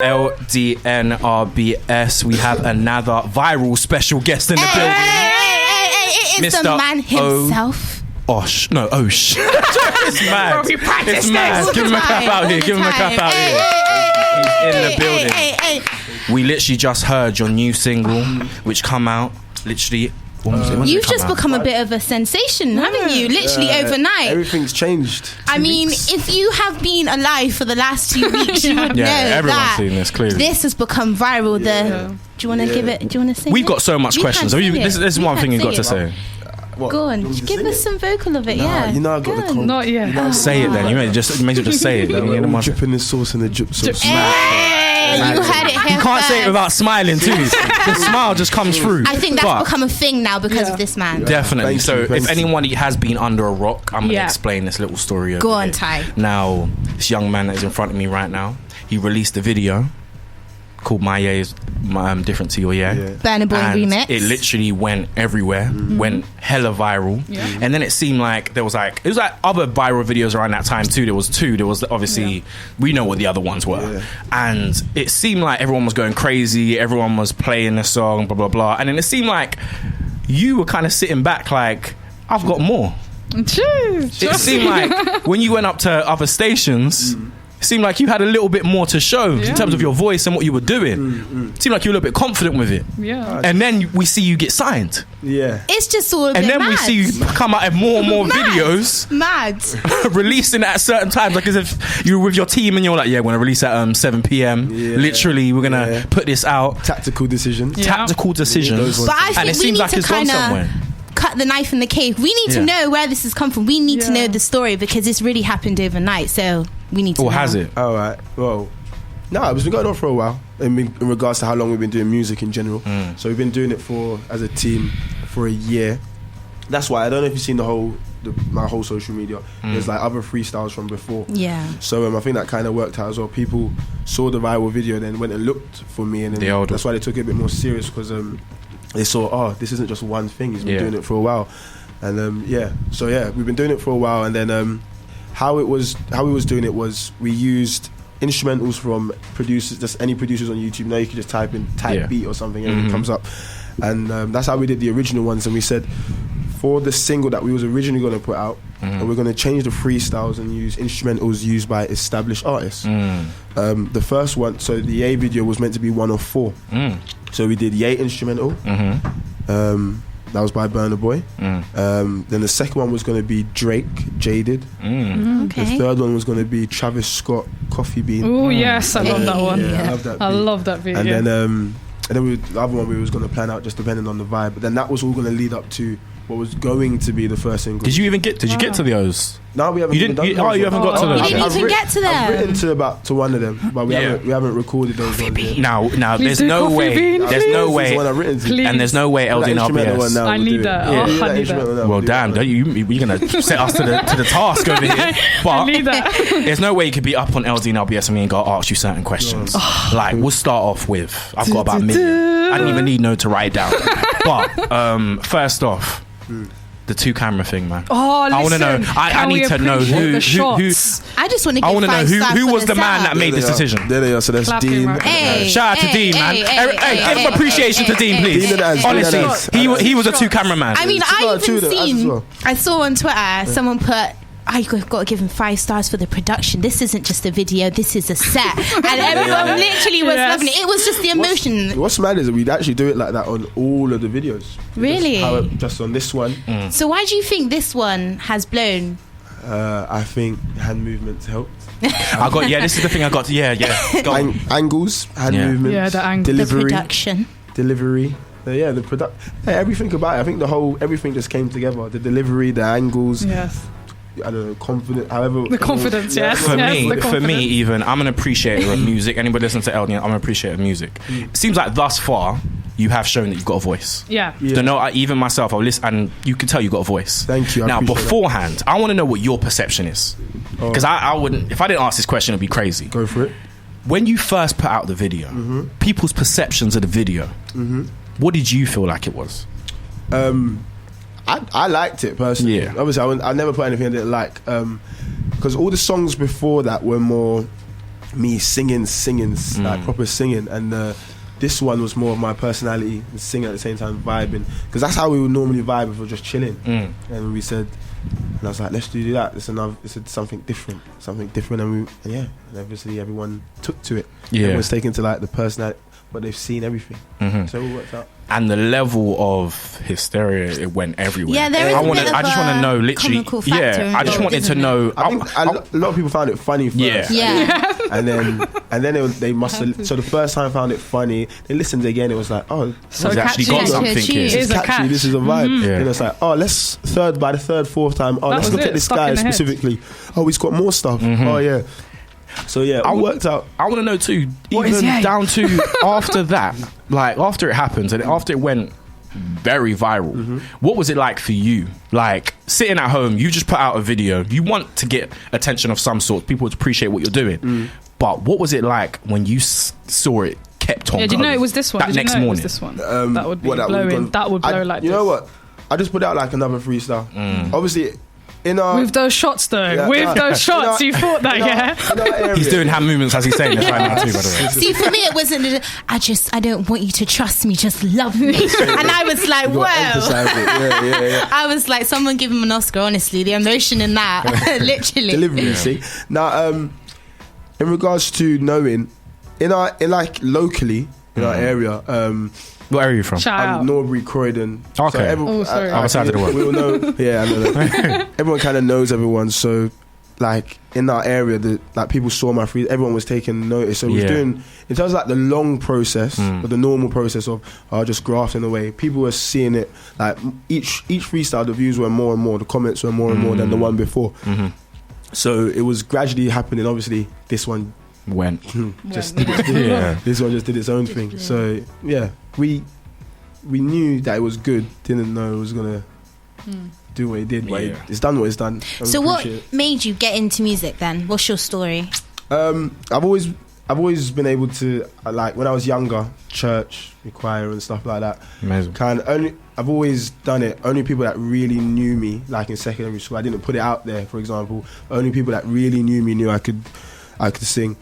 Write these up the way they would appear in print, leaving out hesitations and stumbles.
LDNRBS. We have another viral special guest in the building. It's Mr. the man himself. Osh. No, Osh. It's mad. It's mad. Give him a clap out here. Give him a clap out here. He's in the building. We literally just heard your new single, which come out literally. You've just become a bit of a sensation, haven't you? Literally overnight. Everything's changed. I mean, if you have been alive for the last 2 weeks, you would know that seen this, clearly. This has become viral. Do you want to give it? Do you want to sing? We've got so much questions. This is one thing you've got to say. What? Go on, give us some vocal of it. You know I got the not yet. Say it then. You may just say it. Then. Dripping the sauce in the drip sauce. You heard it here. You can't say it without smiling too. The smile just comes through. I think that's become a thing now because of this man. Definitely. So if anyone has been under a rock, I'm going to explain this little story. Go on, Ty. Now, this young man that is in front of me right now, he released a video called My Yeah Is Different to Your Yeah. Burna Boy remix. It literally went everywhere, went hella viral. And then it seemed like it was like other viral videos around that time too. There was obviously we know what the other ones were. And it seemed like everyone was going crazy, everyone was playing the song, blah blah blah. And then it seemed like you were kind of sitting back like, I've got more. Jeez, it seemed like when you went up to other stations, it seemed like you had a little bit more to show in terms of your voice and what you were doing. It seemed like you were a little bit confident with it. And then we see you get signed. It's just all a bit And then mad. we see you come out with more and more videos. Mad. Releasing at certain times, like as if you were with your team and you're like, we're going to release at 7 p.m. Literally, we're going to put this out. Tactical decision. Tactical decisions. But I think we need to kind of cut the knife in the cake. We need to know where this has come from. We need to know the story because this really happened overnight. So we need to know. Or has it? All right. Well, no, it's been going on for a while in regards to how long we've been doing music in general. So we've been doing it as a team for a year. That's why I don't know if you've seen my whole social media. There's like other freestyles from before. So I think that kind of worked out as well. People saw the viral video, then went and looked for me, and then that's why they took it a bit more serious because they saw, this isn't just one thing. He's been doing it for a while, and we've been doing it for a while. And then how we was doing it was we used instrumentals from producers, just any producers on YouTube. Now you can just type beat or something, and it comes up. And that's how we did the original ones. And we said for the single that we was originally going to put out, and we're going to change the freestyles and use instrumentals used by established artists. The first one, so the Ye video was meant to be 1 of 4. So we did Ye instrumental. That was by Burna Boy. Then the second one was going to be Drake, Jaded. The third one was going to be Travis Scott, Coffee Bean. Oh yes, I love that one. I love that. I love that video. And then the other one we was going to plan out just depending on the vibe. But then that was all going to lead up to what was going to be the first single. Did you get to those? No, we haven't. You haven't got to them. You didn't even get to them. I've written to one of them, but we haven't recorded those ones yet. Now, there's no way. There's no way. And there's no way LDNRBS. I need that. I need that. Well, damn, you're gonna set us to the task over here. But I need that. There's no way you could be up on LDNRBS and me and go ask you certain questions. Like we'll start off with, I've got about a million. I didn't even need to write it down. But first off, the 2 camera thing, man. I want to know. I need to know who. I just want to. I want to know who was the man that made this decision. There they are. So that's Dean. Shout out to Dean, man. Hey, give appreciation to Dean, please. Honestly, he was a 2 camera man. I mean, I saw on Twitter someone put, I got to give him 5 stars for the production. This isn't just a video, this is a set. And everyone literally was loving it. It was just the emotion. What's mad is that we'd actually do it like that on all of the videos. Really? Just on this one. So why do you think this one has blown? I think hand movements helped. This is the thing I got to, angles, hand movements. Yeah, the angle. Delivery. The production. Delivery. The product. Everything about it. I think everything just came together. The delivery, the angles. Yes. I don't know, confident, however. The confidence, yes. For me, even, I'm an appreciator of music. Anybody listen to LDN, I'm an appreciator of music. It seems like thus far, you have shown that you've got a voice. Don't know, even myself, I'll listen, and you can tell you've got a voice. Thank you. Now, beforehand, I want to know what your perception is. Because I wouldn't, if I didn't ask this question, it'd be crazy. Go for it. When you first put out the video, people's perceptions of the video, what did you feel like it was? I liked it personally. Obviously, I never put anything I didn't like. Because all the songs before that were more me singing, like proper singing, and this one was more of my personality, and singing at the same time, vibing, because that's how we would normally vibe if we're just chilling. And we said, and I was like, let's do that. It's something different, and and obviously everyone took to it. Everyone's taken to like the personality, but they've seen everything, so it all worked out. And the level of hysteria, it went everywhere. Yeah, there is I just want to know, literally. I just wanted to know. I think a lot of people found it funny first. And then they must have. So the first time I found it funny, they listened again. It was like, oh, so it's actually got something here. This is catchy. This is a vibe. And it's like, oh, by the third, fourth time, let's look at this guy specifically. Oh, he's got more stuff. Oh yeah. So yeah, it worked out. I want to know too, even down to after that, like after it happened and after it went very viral, what was it like for you? Like sitting at home, you just put out a video, you want to get attention of some sort, people to appreciate what you're doing, but what was it like when you saw it kept on? Did you know it was this one? That next morning? It was this one? That would be blowing. That would blow like this. You know what? I just put out like another freestyle. Obviously. With those shots though, you thought that, He's doing hand movements as he's saying this right now too, by the way. See, for me it wasn't I don't want you to trust me, just love me. And I was like, whoa. I was like, someone give him an Oscar, honestly, the emotion in that. Literally. Delivery, see? Now, in regards to knowing, locally, in our area, what area are you from? I'm Norbury, Croydon. Okay. So other side of the world. We all know. Yeah, I know that. Everyone kind of knows everyone. So, like in our area, people saw my free. Everyone was taking notice. So, it was doing in terms of like the long process, or the normal process of just grafting away. People were seeing it. Like each freestyle, the views were more and more. The comments were more and more than the one before. So it was gradually happening. Obviously, this one went. This one just did its own thing. So yeah. We knew that it was good, didn't know it was gonna do what it did, but it's done what it's done. So what made you get into music then? What's your story? I've always been able to, like when I was younger, church, choir and stuff like that. Amazing. I've always done it. Only people that really knew me, like in secondary school, I didn't put it out there, for example. Only people that really knew me knew I could sing.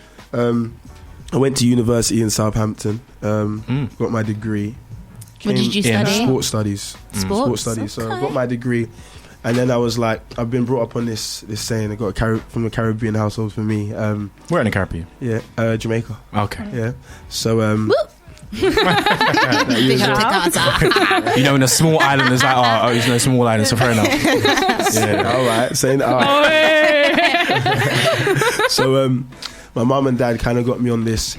I went to university in Southampton, got my degree. What did you study? Sports studies. Sports studies. Okay. So I got my degree, and then I was like, I've been brought up on this saying. I got from the Caribbean household for me. Where in the Caribbean? Yeah, Jamaica. Okay. Yeah. So Big up to Gaza. You know, in a small island, it's like, he's no small island, so fair enough. All right, saying So my mum and dad kind of got me on this.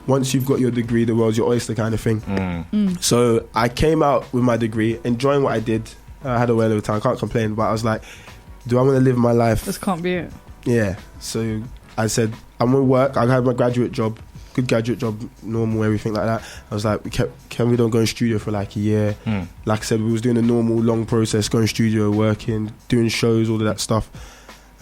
Once you've got your degree, the world's your oyster kind of thing. So I came out with my degree, enjoying what I did. I had a whale of a time, I can't complain, but I was like, do I want to live my life? This can't be it. Yeah. So I said, I'm going to work. I had my graduate job, good graduate job, normal, everything like that. I was like, can we don't go in studio for like a year? Like I said, we was doing a normal, long process, going studio, working, doing shows, all of that stuff.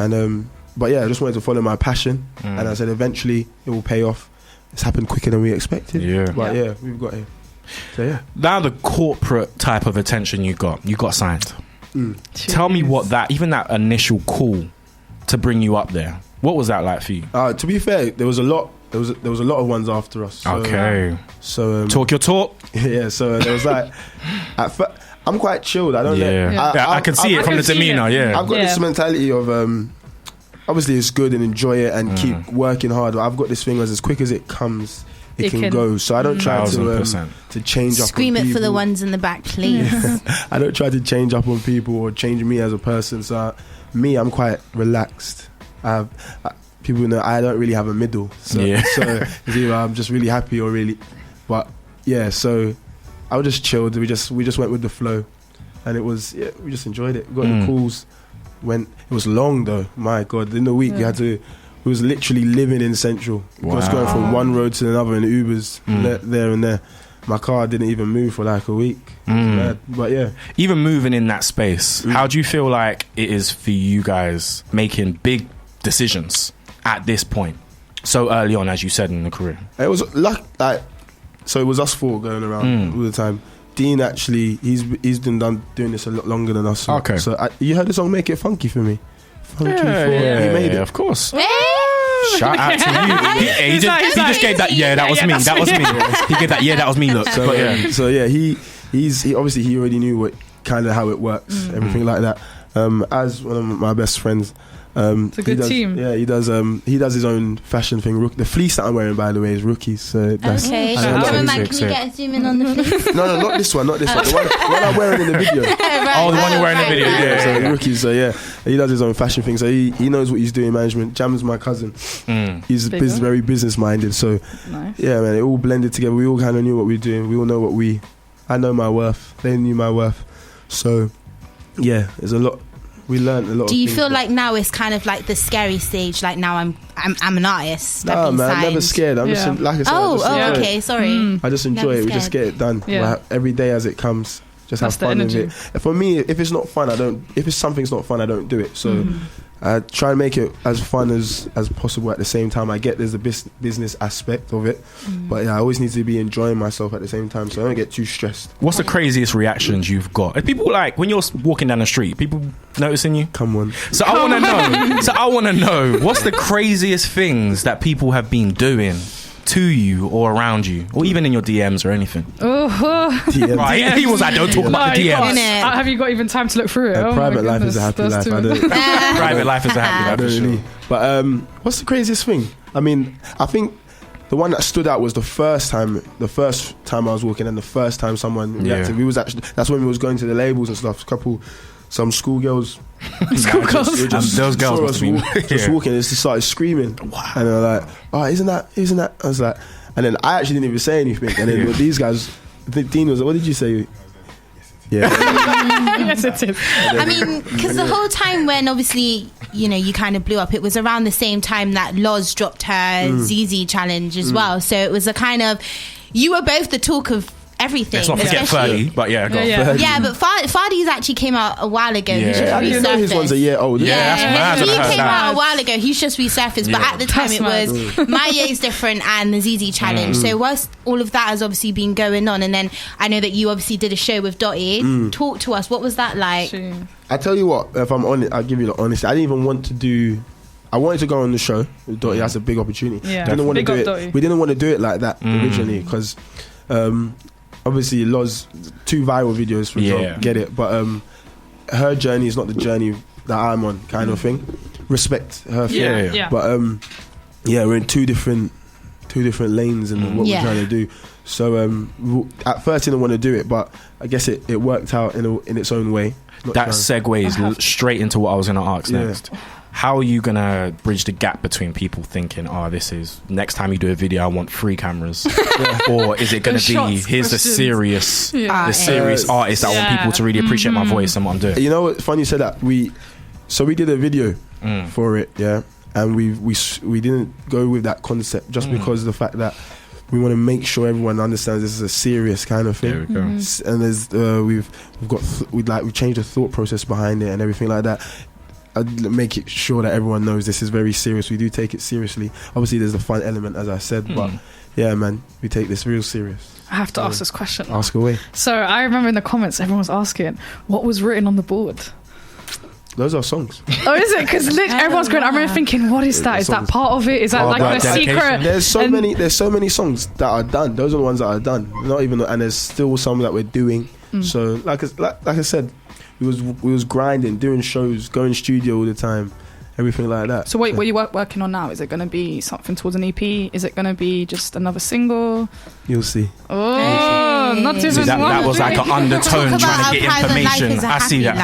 And but yeah, I just wanted to follow my passion, and I said eventually it will pay off. It's happened quicker than we expected. But yeah, we've got here. So yeah. Now the corporate type of attention you got signed. Tell me what that initial call to bring you up there. What was that like for you? To be fair, there was a lot. There was a lot of ones after us. So, okay. So talk your talk. Yeah. So there was like, I'm quite chilled. I don't. I can see it from the demeanor. Yeah. I've got this mentality of obviously it's good and enjoy it and keep working hard. But I've got this thing as quick as it comes, it can go. So I don't try to change up. Scream it for the ones in the back, please. I don't try to change up on people or change me as a person. So I'm quite relaxed. People know I don't really have a middle. So it's either I'm just really happy or really, but yeah. So I was just chilled. We just went with the flow, and it was we just enjoyed it. We got the calls. It was long though. My God, in the week we was literally living in Central. Just going from one road to another in Ubers, there and there. My car didn't even move for like a week. But yeah. Even moving in that space, how do you feel like it is for you guys making big decisions at this point, so early on, as you said, in the career? It was so it was us four going around all the time. Dean actually, he's been doing this a lot longer than us. So you heard the song "Make It Funky" for me? Funky, he made it, of course. Shout out to you. He just gave that. Yeah, that was me. That was me. He gave that. Yeah, that was me. Look. So yeah, he obviously he already knew what kind of how it works, everything like that. As one of my best friends. It's a good team. Yeah, he does his own fashion thing. The fleece that I'm wearing, by the way, is Rookies. So that's, okay. Can you get a zoom in on the fleece? No, not this one. The one I'm wearing in the video. Oh, the one you're wearing in the video. Yeah. So Rookies. So yeah, he does his own fashion thing. So he knows what he's doing in management. Jam's my cousin. He's very business minded. So yeah, man, it all blended together. We all kind of knew what we were doing. We all know I know my worth. They knew my worth. So yeah, there's a lot. We learned a lot. Do you feel like now it's kind of like the scary stage? Like now I'm an artist. No, man, I'm never scared. I'm just like I said. Okay, sorry. I just enjoy it. We just get it done. Like, every day as it comes. Just have fun with it. For me, if it's not fun, if something's not fun, I don't do it. So I try and make it as fun as possible at the same time. I get there's a business aspect of it, but yeah, I always need to be enjoying myself at the same time, so I don't get too stressed. What's the craziest reactions you've got? Are people like when you're walking down the street, people noticing you? Come on. So I want to know what's the craziest things that people have been doing to you or around you, or even in your DMs or anything. DMs. Right? He was like, don't talk about the DMs. Have you got even time to look through it? Private life is a happy life. Private life is a happy life. Really. But what's the craziest thing? I mean, I think the one that stood out was the first time I was walking, and the first time someone reacted. That's when we was going to the labels and stuff. Some schoolgirls. Those girls must be just walking. They just started screaming, wow. And they were like, "Oh, isn't that?" I was like, and then I actually didn't even say anything. And then these guys, Dean was like, "What did you say?" Yeah. Yes, it is. I mean, because the whole time when obviously you kind of blew up, it was around the same time that Loz dropped her ZZ challenge as well. So it was a kind of, you were both the talk of everything. Let's not forget Ferdy, but but Ferdy's actually came out a while ago. He just resurfaced. His one's a year old. That's mad. He came out a while ago. He's just resurfaced, but at the time it was My Year's Different and the ZZ challenge. So whilst all of that has obviously been going on, and then I know that you obviously did a show with Dotty. Talk to us. What was that like? I tell you what, if I'm honest, I'll give you the honesty. I didn't even want to do. I wanted to go on the show with Dotty. That's a big opportunity. Yeah. Didn't want to do it. Dotty. We didn't want to do it like that originally because. Obviously, Loz, 2 viral videos for example, get it, but her journey is not the journey that I'm on, kind of thing. Respect her thing, but we're in two different lanes in what we're trying to do. So at first, I didn't want to do it, but I guess it worked out in its own way. That segues straight into what I was going to ask next. How are you going to bridge the gap between people thinking, this is, next time you do a video, I want 3 cameras? Or is it going to be, here's the serious artist that I want people to really appreciate my voice and what I'm doing? You know what, funny you said that. We did a video for it, and we didn't go with that concept just because of the fact that we want to make sure everyone understands this is a serious kind of thing. There we go. And there's we've changed the thought process behind it and everything like that. I'd make it sure that everyone knows this is very serious. We do take it seriously. Obviously, there's the fun element, as I said, but yeah, man, we take this real serious. I have to ask this question. Ask away. So I remember in the comments, everyone was asking, what was written on the board? Those are songs. Oh, is it? Because everyone's going. I remember thinking, what is that? Is that part of it? Is that like the secret? There's so many songs that are done. Those are the ones that are done. Not even, and there's still some that we're doing. So like I said. We was grinding, doing shows, going studio all the time, everything like that. So what are you working on now? Is it going to be something towards an EP? Is it going to be just another single? You'll see. Oh, not even that was like an undertone trying to get information. I see that.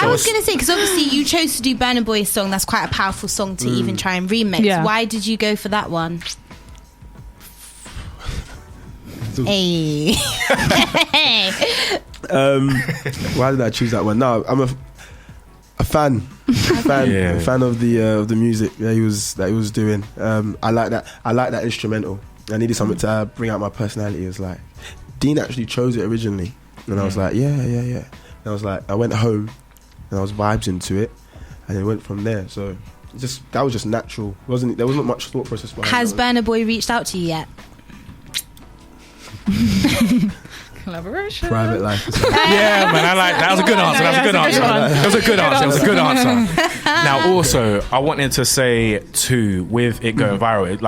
I was going to say, because obviously you chose to do Burna Boy's song. That's quite a powerful song to even try and remix. Yeah. Why did you go for that one? Hey. Why did I choose that one? No, I'm a fan of the music that he was doing. I like that instrumental. I needed something to bring out my personality. It was like Dean actually chose it originally, and I was like, yeah. And I was like, I went home and I was vibes into it, and it went from there. So that was just natural. There wasn't much thought process behind it. Has Burna Boy reached out to you yet? Collaboration. Private life. Yeah, man, I like that. Was a good answer. That was a good answer. Now, also, I wanted to say too, with it going viral, it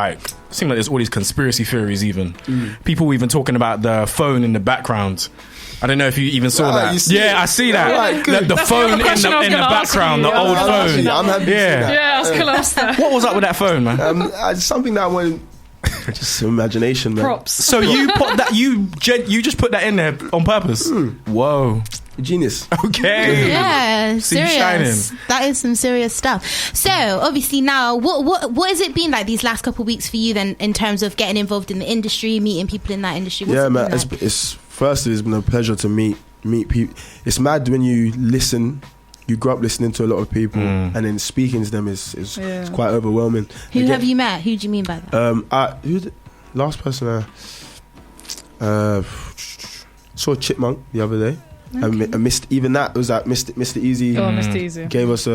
seemed like there's all these conspiracy theories. Even people even talking about the phone in the background. I don't know if you even saw that. I see that. Right, the phone in the background, the old phone. I'm happy to see that. Yeah, I was gonna ask that. What was up with that phone, man? Something that I wanted. Just imagination, man. Props. So you put that you just put that in there on purpose. Whoa, genius. Okay. Yeah, serious. That is some serious stuff. So obviously now, what has it been like these last couple of weeks for you then, in terms of getting involved in the industry, meeting people in that industry? What's man. Like? It's been a pleasure to meet people. It's mad when you listen. You grew up listening to a lot of people, and then speaking to them is quite overwhelming. Who have you met? Who do you mean by that? Who's the last person I saw Chipmunk the other day. Okay. I missed even that. It was like Mr. Easy. Mr. Easy Gave us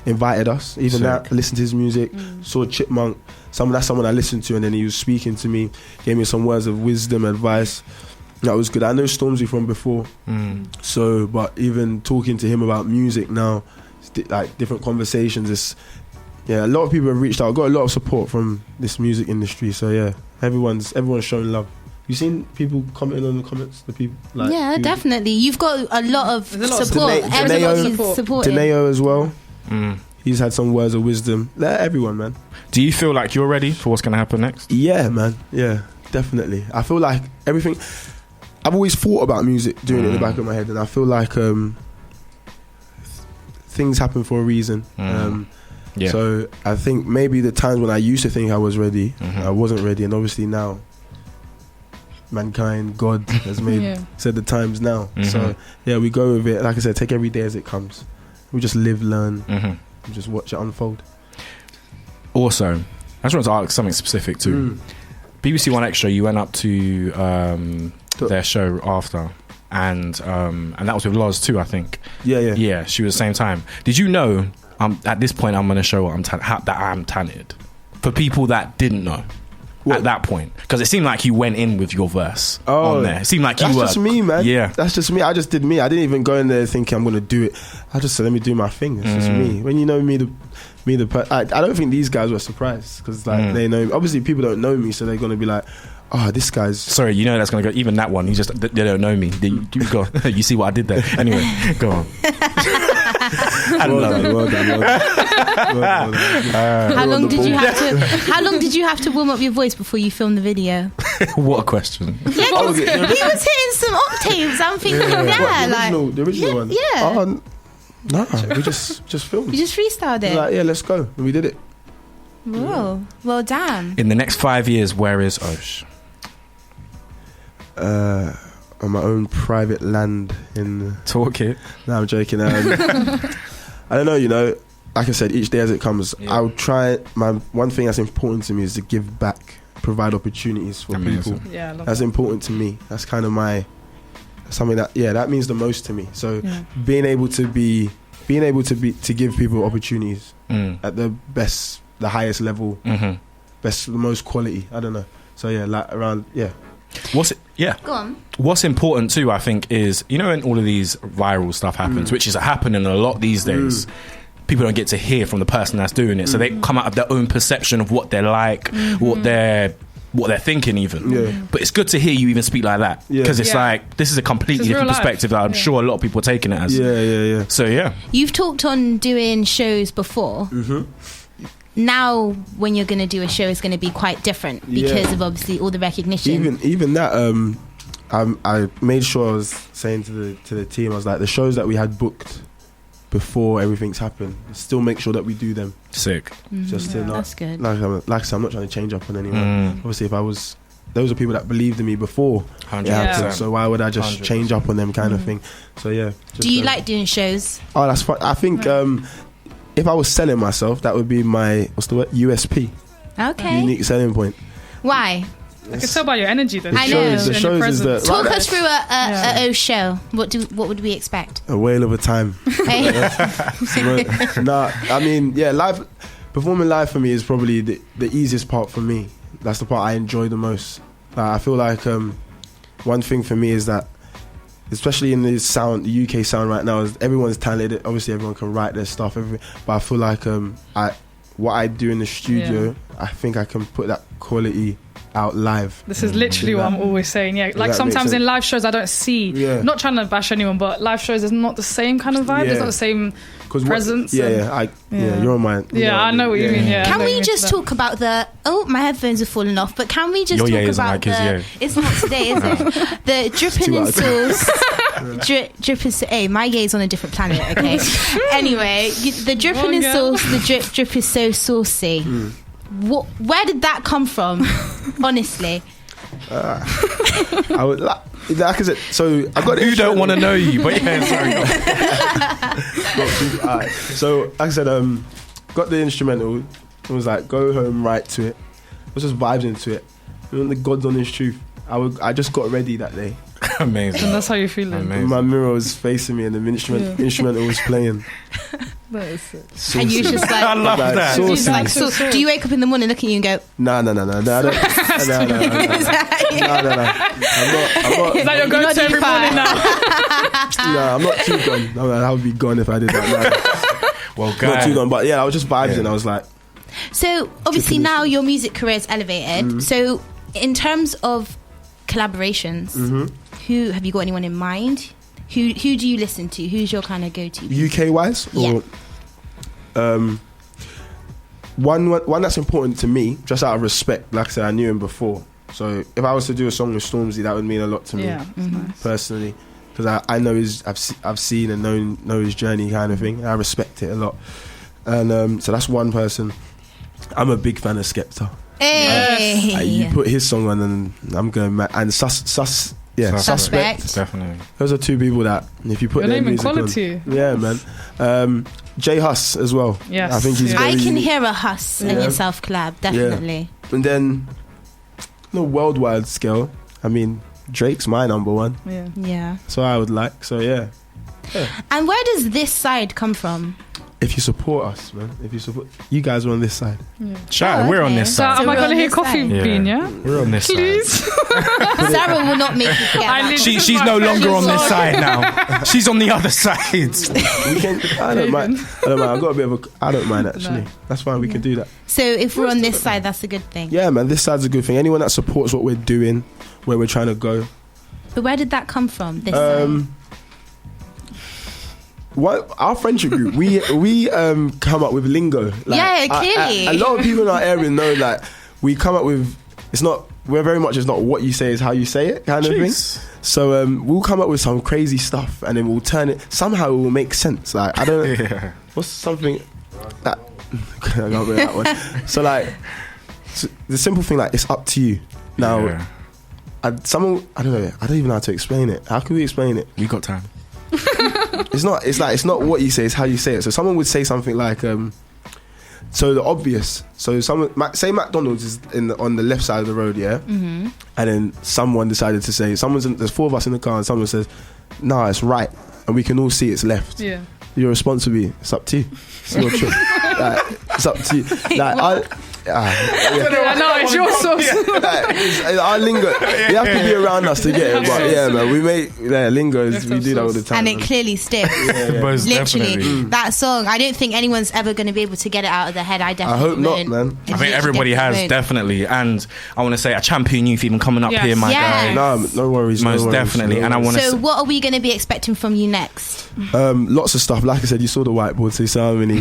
invited us. Even that, listened to his music. Saw Chipmunk. Someone I listened to, and then he was speaking to me, gave me some words of wisdom, advice. That was good. I know Stormzy from before, but even talking to him about music now, like different conversations. A lot of people have reached out. I've got a lot of support from this music industry. So yeah, everyone's showing love. You seen people commenting on the comments? The people, definitely. You've got a lot of support. Everybody's supporting. Deneo as well. He's had some words of wisdom. Everyone, man. Do you feel like you're ready for what's going to happen next? Yeah, man. Yeah, definitely. I feel like everything. I've always thought about music, doing it in the back of my head, and I feel like things happen for a reason. So I think maybe the times when I used to think I was ready, I wasn't ready, and obviously now, mankind, God has said the times now. So yeah, we go with it. Like I said, take every day as it comes. We just live, learn, and just watch it unfold. Also, I just want to ask something specific too. BBC One Extra, you went up to their show after, and that was with Loz too, I think. Yeah, she was the same time. Did you know at this point I'm going to show that I'm talented, for people that didn't know at that point? Because it seemed like you went in with your verse on there. It seemed like you were. That's just me, man. Yeah, that's just me. I just did me. I didn't even go in there thinking I'm going to do it. I just said, let me do my thing. It's just me. When you know me, I don't think these guys were surprised, because they know me. Obviously people don't know me, so they're going to be like, oh, this guy's... Sorry, you know that's going to go... Even that one, they don't know me. You go. You see what I did there. Anyway, go on. Well done. How long did you have to warm up your voice before you filmed the video? What a question. Yeah, he was hitting some octaves. I'm thinking, the original one? Yeah. No, we just filmed. You just freestyled it? Like, yeah, let's go. And we did it. Whoa. Well, damn. In the next 5 years, where is Osh? On my own private land in... Talk it. No, I'm joking. I don't know, like I said, each day as it comes, I'll try... One thing that's important to me is to give back, provide opportunities for people. Yeah, I love that's important to me. That's kind of something that means the most to me. So being able to give people opportunities at the best, the highest level, best, the most quality. I don't know. So Go on. What's important too, I think, is, when all of these viral stuff happens, which is happening a lot these days, people don't get to hear from the person that's doing it, so they come out of their own perception of what they're like, what they're thinking even. But it's good to hear you even speak like that, because it's like, this is a completely different perspective that I'm sure a lot of people are taking it as. So you've talked on doing shows before. Now when you're going to do a show, it's going to be quite different because of obviously all the recognition. Even that I made sure I was saying to the team, I was like, the shows that we had booked before everything's happened, still make sure that we do them. Sick. Just to not, that's good. Like I said, I'm not trying to change up on anyone. Obviously, those are people that believed in me before it happened, so why would I just 100%. Change up on them kind of thing? So do you like doing shows? Oh, that's fun. I think if I was selling myself, that would be my USP. Okay. Unique selling point. Why? I can tell by your energy though. I know. The shows is that. Talk us through a show. What would we expect? A whale of a time. Live performing live for me is probably the easiest part for me. That's the part I enjoy the most. I feel like one thing for me is that especially in the UK sound right now, everyone's talented. Obviously, everyone can write their stuff, everything. But I feel like what I do in the studio, I think I can put that quality out live. This is literally what I'm always saying. Yeah, like sometimes in live shows I don't see. Not trying to bash anyone, but live shows is not the same kind of vibe. It's not the same presence. You're on mine. I know what you mean. Yeah. Can we just talk about my headphones are falling off, but can we just talk about it's not today, is it? The dripping in sauce. Drip is my yay's on a different planet, okay? Anyway, the dripping in sauce, the drip is so saucy. Where did that come from? Honestly, I would like I said. So I got. Who don't want to know you? But yeah, sorry. So like I said, got the instrumental. It was like go home, write to it. It was just vibes into it. And the God's honest truth. I just got ready that day. Amazing. And that's how you feel it. My mirror was facing me and the instrumental was playing. That is sick. And you just like, I love that. Do you wake up in the morning, look at you and go, No. I'm not. Is that your go-to every morning now? No, I'm not too gone. I would be gone if I did that. Well, not too gone, but yeah, I was just vibing and I was like. So obviously now your music career is elevated. So in terms of collaborations, who have you got anyone in mind? Who do you listen to? Who's your kind of go-to? UK wise, or one that's important to me, just out of respect. Like I said, I knew him before, so if I was to do a song with Stormzy, that would mean a lot to me personally, because I know I've seen and know his journey, kind of thing. I respect it a lot, and so that's one person. I'm a big fan of Skepta. Hey. You put his song on and I'm going mad. And Suspect. Definitely. Those are two people that if you put their music quality. on, yeah, man. J Hus as well. Yes, I think he's. I can hear a Hus in yourself collab, definitely. Yeah. And then, on a worldwide scale, I mean, Drake's my number one. Yeah. So I would like. So yeah. And where does this side come from? If you support us, man. If you support, you guys are on this side. We're on this side. So am I going to hear Coffee Bean? Yeah, we're on this Please. side. Sarah will not make you forget. She's no longer on this side now. She's on the other side. I don't mind. I got a bit of I don't mind actually. No. That's fine. We can do that. So if we're on this side, that's a good thing. Yeah, man. This side's a good thing. Anyone that supports what we're doing, where we're trying to go. But where did that come from? This side? Our friendship group, we come up with lingo. Like, clearly. A lot of people in our area know, like, we come up with. We're very much. It's not what you say, is how you say it, kind of thing. So we'll come up with some crazy stuff, and then we'll turn it. Somehow it will make sense. Like I don't know. What's something that I can't remember that one. So like, the simple thing, like, it's up to you now. I don't know. I don't even know how to explain it. How can we explain it? We got time. It's not what you say, it's how you say it. So someone would say something like so the obvious, so say McDonald's is on the left side of the road, and then someone decided to say, there's four of us in the car and someone says, nah, it's right, and we can all see it's left. Your response would be, it's up to you. It's your choice. It's up to you. I know, it's your sauce. Our lingo, you have to be around us to get it. But yeah, man, we make lingos. We do that all the time, and it clearly sticks. Literally, that song. I don't think anyone's ever going to be able to get it out of their head. I hope not, man. I think everybody has, definitely. And I want to say, I champion you for even coming up here, my guy. No worries. Most definitely. And I want to. So, what are we going to be expecting from you next? Lots of stuff. Like I said, you saw the whiteboard, so so many.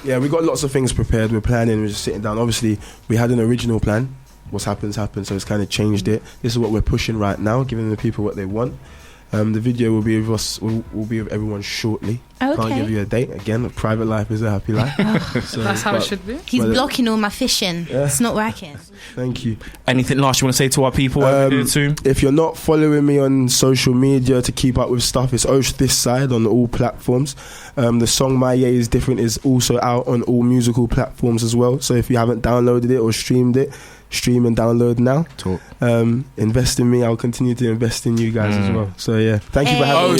We got lots of things prepared. We're planning. We're just sitting down. Obviously, we had an original plan. What's happened. So it's kind of changed it. This is what we're pushing right now, giving the people what they want. The video will be with us. Will be with everyone shortly. Okay. Can't give you a date. Again, a private life is a happy life. So, that's how it should be. He's blocking all my fishing. It's not working. Thank you. Anything last you want to say to our people? If you're not following me on social media to keep up with stuff, it's Osh This Side on all platforms. The song My Year Is Different is also out on all musical platforms as well. So if you haven't downloaded it or streamed it, stream and download now. Invest in me. I'll continue to invest in you guys as well. So yeah, thank you for having me.